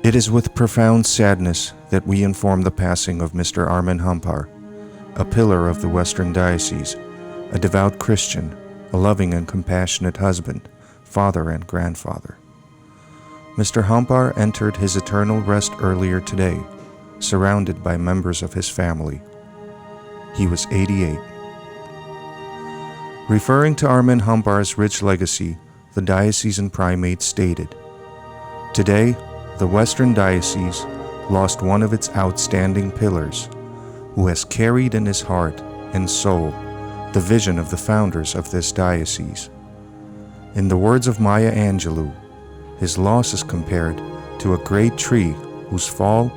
It is with profound sadness that we inform the passing of Mr. Armen Hampar, a pillar of the Western Diocese, a devout Christian, a loving and compassionate husband, father and grandfather. Mr. Hampar entered his eternal rest earlier today, surrounded by members of his family. He was 88. Referring to Armen Hampar's rich legacy, the diocesan primate stated, "Today, the Western Diocese lost one of its outstanding pillars, who has carried in his heart and soul the vision of the founders of this diocese. In the words of Maya Angelou, his loss is compared to a great tree whose fall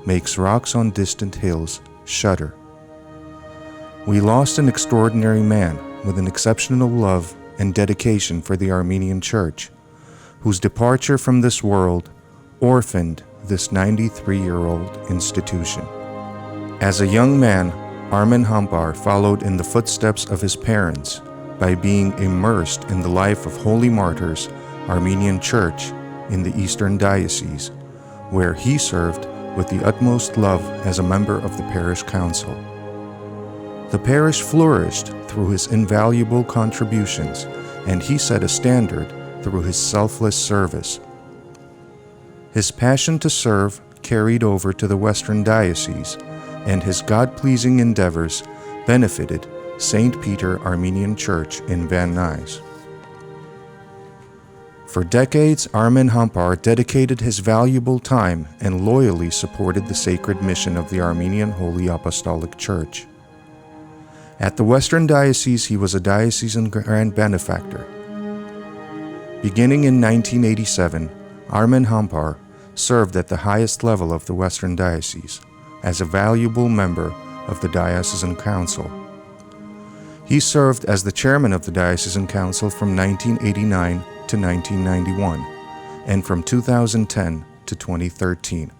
makes rocks on distant hills shudder. We lost an extraordinary man with an exceptional love and dedication for the Armenian Church, whose departure from this world orphaned this 93-year-old institution." As a young man, Armen Hampar followed in the footsteps of his parents by being immersed in the life of Holy Martyrs Armenian Church in the Eastern Diocese, where he served with the utmost love as a member of the parish council. The parish flourished through his invaluable contributions, and he set a standard through his selfless service. His passion to serve carried over to the Western Diocese, and his God-pleasing endeavors benefited St. Peter Armenian Church in Van Nuys. For decades, Armen Hampar dedicated his valuable time and loyally supported the sacred mission of the Armenian Holy Apostolic Church. At the Western Diocese, he was a diocesan grand benefactor. Beginning in 1987, Armen Hampar served at the highest level of the Western Diocese as a valuable member of the Diocesan Council. He served as the chairman of the Diocesan Council from 1989 to 1991, and from 2010 to 2013.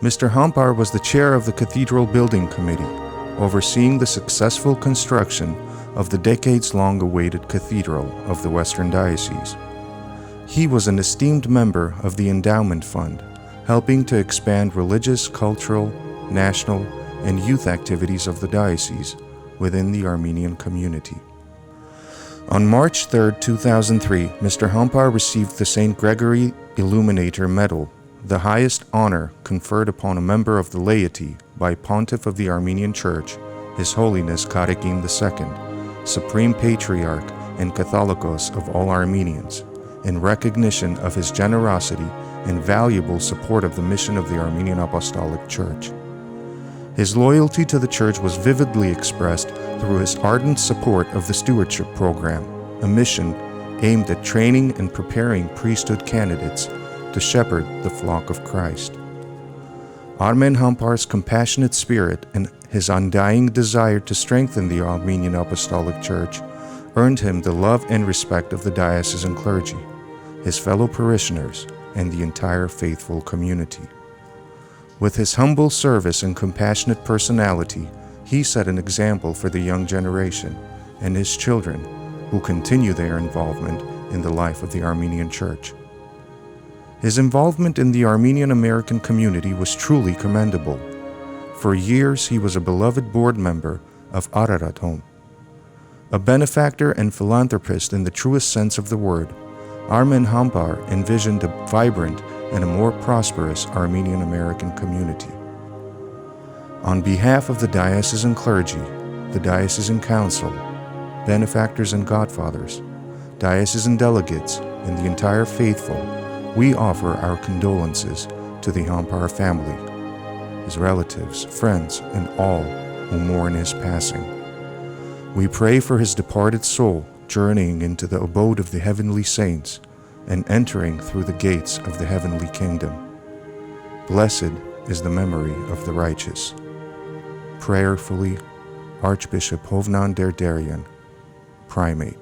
Mr. Hampar was the chair of the Cathedral Building Committee, overseeing the successful construction of the decades-long awaited Cathedral of the Western Diocese. He was an esteemed member of the Endowment Fund, helping to expand religious, cultural, national, and youth activities of the diocese within the Armenian community. On March 3, 2003, Mr. Hampar received the St. Gregory Illuminator Medal, the highest honor conferred upon a member of the laity by Pontiff of the Armenian Church, His Holiness Karakin II, Supreme Patriarch and Catholicos of all Armenians, in recognition of his generosity and valuable support of the mission of the Armenian Apostolic Church. His loyalty to the Church was vividly expressed through his ardent support of the Stewardship Program, a mission aimed at training and preparing priesthood candidates to shepherd the flock of Christ. Armen Hampar's compassionate spirit and his undying desire to strengthen the Armenian Apostolic Church earned him the love and respect of the diocesan clergy, his fellow parishioners, and the entire faithful community. With his humble service and compassionate personality, he set an example for the young generation and his children who continue their involvement in the life of the Armenian Church. His involvement in the Armenian American community was truly commendable. For years, he was a beloved board member of Ararat Home. A benefactor and philanthropist in the truest sense of the word, Armen Hampar envisioned a vibrant and a more prosperous Armenian American community. On behalf of the diocesan clergy, the diocesan council, benefactors and godfathers, diocesan delegates, and the entire faithful, we offer our condolences to the Hampar family, his relatives, friends, and all who mourn his passing. We pray for his departed soul journeying into the abode of the heavenly saints and entering through the gates of the heavenly kingdom. Blessed is the memory of the righteous. Prayerfully, Archbishop Hovnan Derderian, Primate.